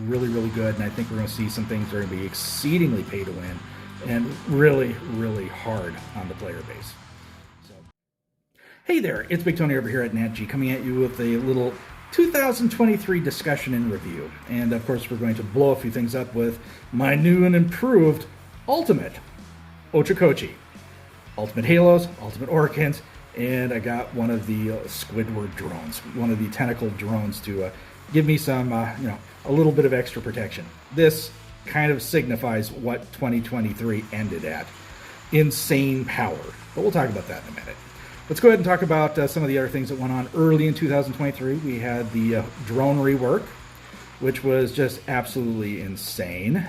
really, really good, and I think we're going to see some things that are going to be exceedingly pay to win and really, really hard on the player base. So, hey there, it's Big Tony over here at NatG, coming at you with a little 2023 discussion and review. And of course, we're going to blow a few things up with my new and improved Ultimate Ochakochi, Ultimate Halos, Ultimate Orkans, and I got one of the Squidward drones, one of the tentacle drones to give me some, a little bit of extra protection. This kind of signifies what 2023 ended at. Insane power. But we'll talk about that in a minute. Let's go ahead and talk about some of the other things that went on early in 2023. We had the drone rework, which was just absolutely insane.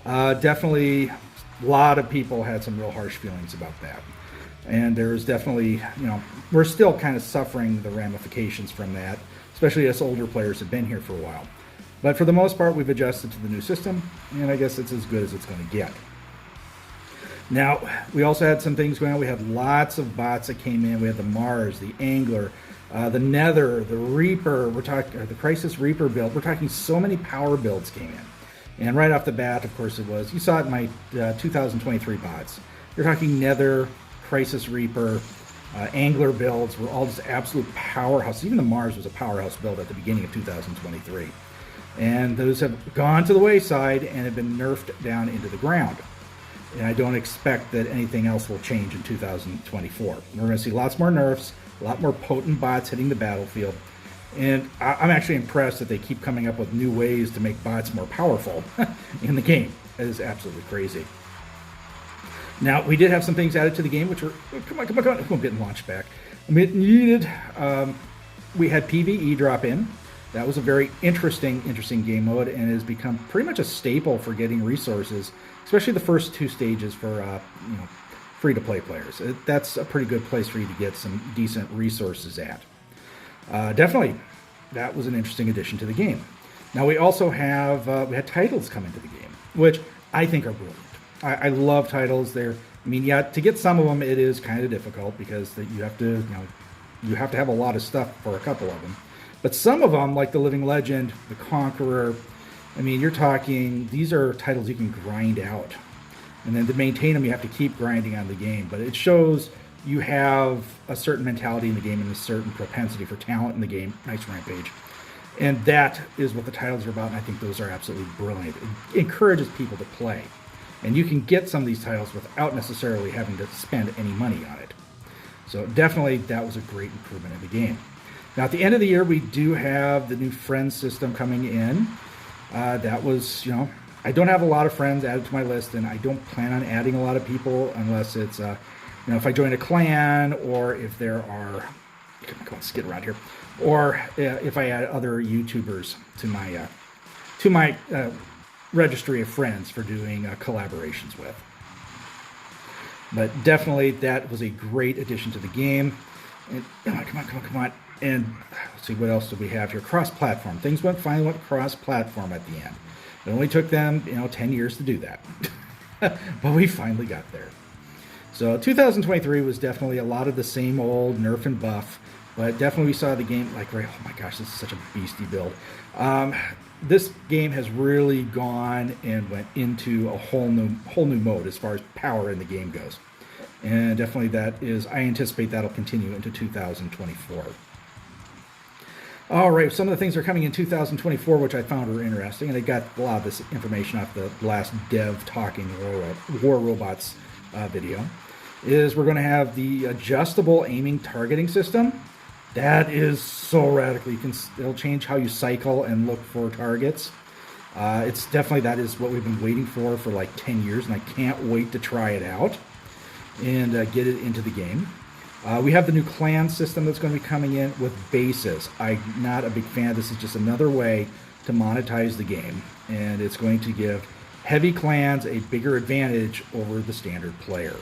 Definitely, a lot of people had some real harsh feelings about that. And there's definitely, we're still kind of suffering the ramifications from that, especially us older players have been here for a while. But for the most part, we've adjusted to the new system, and I guess it's as good as it's going to get. Now, we also had some things going on. We had lots of bots that came in. We had the Mars, the Angler, the Nether, the Reaper. We're talking the Crisis Reaper build. We're talking so many power builds came in. And right off the bat, of course, you saw it in my 2023 bots. You're talking Nether, Crisis Reaper, Angler builds were all just absolute powerhouse. Even the Mars was a powerhouse build at the beginning of 2023. And those have gone to the wayside and have been nerfed down into the ground. And I don't expect that anything else will change in 2024. We're going to see lots more nerfs, a lot more potent bots hitting the battlefield. And I'm actually impressed that they keep coming up with new ways to make bots more powerful in the game. It is absolutely crazy. Now, we did have some things added to the game, which were, come on, I'm getting launched back. Needed. We had PvE drop in. That was a very interesting game mode, and has become pretty much a staple for getting resources, especially the first two stages for free-to-play players. That's a pretty good place for you to get some decent resources at. Definitely, that was an interesting addition to the game. Now, we also have we had titles come into the game, which I think are brilliant. I love titles. To get some of them, it is kind of difficult because you have to have a lot of stuff for a couple of them. But some of them, like the Living Legend, the Conqueror, you're talking, these are titles you can grind out. And then to maintain them, you have to keep grinding on the game. But it shows you have a certain mentality in the game and a certain propensity for talent in the game. Nice rampage. And that is what the titles are about, and I think those are absolutely brilliant. It encourages people to play. And you can get some of these titles without necessarily having to spend any money on it. So definitely that was a great improvement in the game. Now at the end of the year, we do have the new friends system coming in. That was, I don't have a lot of friends added to my list, and I don't plan on adding a lot of people unless it's, if I join a clan, or if there are, come on, skid around here, or if I add other YouTubers to my registry of friends for doing collaborations with. But definitely that was a great addition to the game. And come on. And let's see, what else do we have here? Cross-platform. Things finally went cross-platform at the end. It only took them, 10 years to do that. But we finally got there. So 2023 was definitely a lot of the same old nerf and buff. But definitely we saw the game like, oh my gosh, this is such a beastie build. This game has really gone and went into a whole new mode as far as power in the game goes. And definitely I anticipate that'll continue into 2024. All right, some of the things that are coming in 2024, which I found were interesting, and I got a lot of this information off the last Dev Talking War Robots video, is we're going to have the adjustable aiming targeting system. That is so radical. It'll change how you cycle and look for targets. It's definitely, that is what we've been waiting for like 10 years, and I can't wait to try it out and get it into the game. We have the new clan system that's going to be coming in with bases. I'm not a big fan. This is just another way to monetize the game, and it's going to give heavy clans a bigger advantage over the standard player.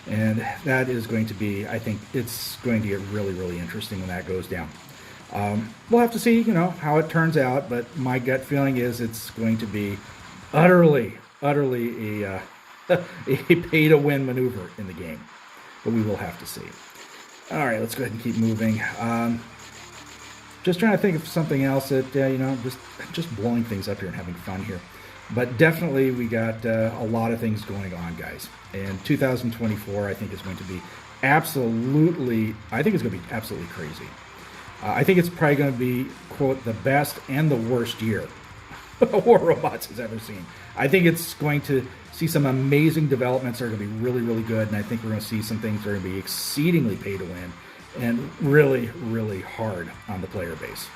And that is going to be, I think it's going to get really, really interesting when that goes down. We'll have to see, how it turns out, but my gut feeling is it's going to be utterly a pay-to-win maneuver in the game. But we will have to see. All right, let's go ahead and keep moving. just trying to think of something else that, just blowing things up here and having fun here. But definitely we got a lot of things going on, guys. And 2024, I think, is going to be absolutely crazy. I think it's probably going to be, quote, the best and the worst year War Robots has ever seen. I think it's going to see some amazing developments that are going to be really, really good. And I think we're going to see some things that are going to be exceedingly pay to win and really, really hard on the player base.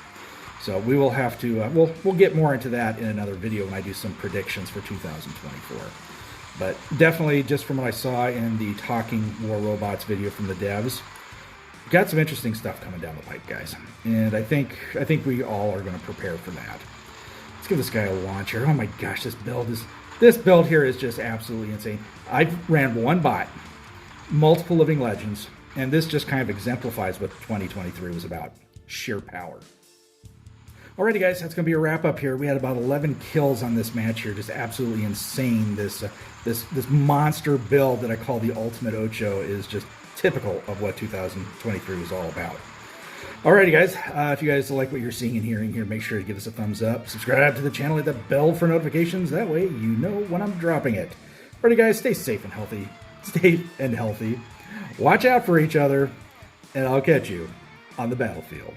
So we will have to, we'll get more into that in another video when I do some predictions for 2024. But definitely, just from what I saw in the Talking War Robots video from the devs, got some interesting stuff coming down the pipe, guys. And I think we all are going to prepare for that. Let's give this guy a launch here. Oh my gosh, this build here is just absolutely insane. I ran one bot, multiple living legends, and this just kind of exemplifies what 2023 was about. Sheer power. Alrighty, guys, that's going to be a wrap up here. We had about 11 kills on this match here. Just absolutely insane. This monster build that I call the Ultimate Ocho is just typical of what 2023 was all about. Alrighty, guys, if you guys like what you're seeing and hearing here, make sure to give us a thumbs up. Subscribe to the channel, hit the bell for notifications. That way you know when I'm dropping it. Alrighty, guys, stay safe and healthy. Watch out for each other, and I'll catch you on the battlefield.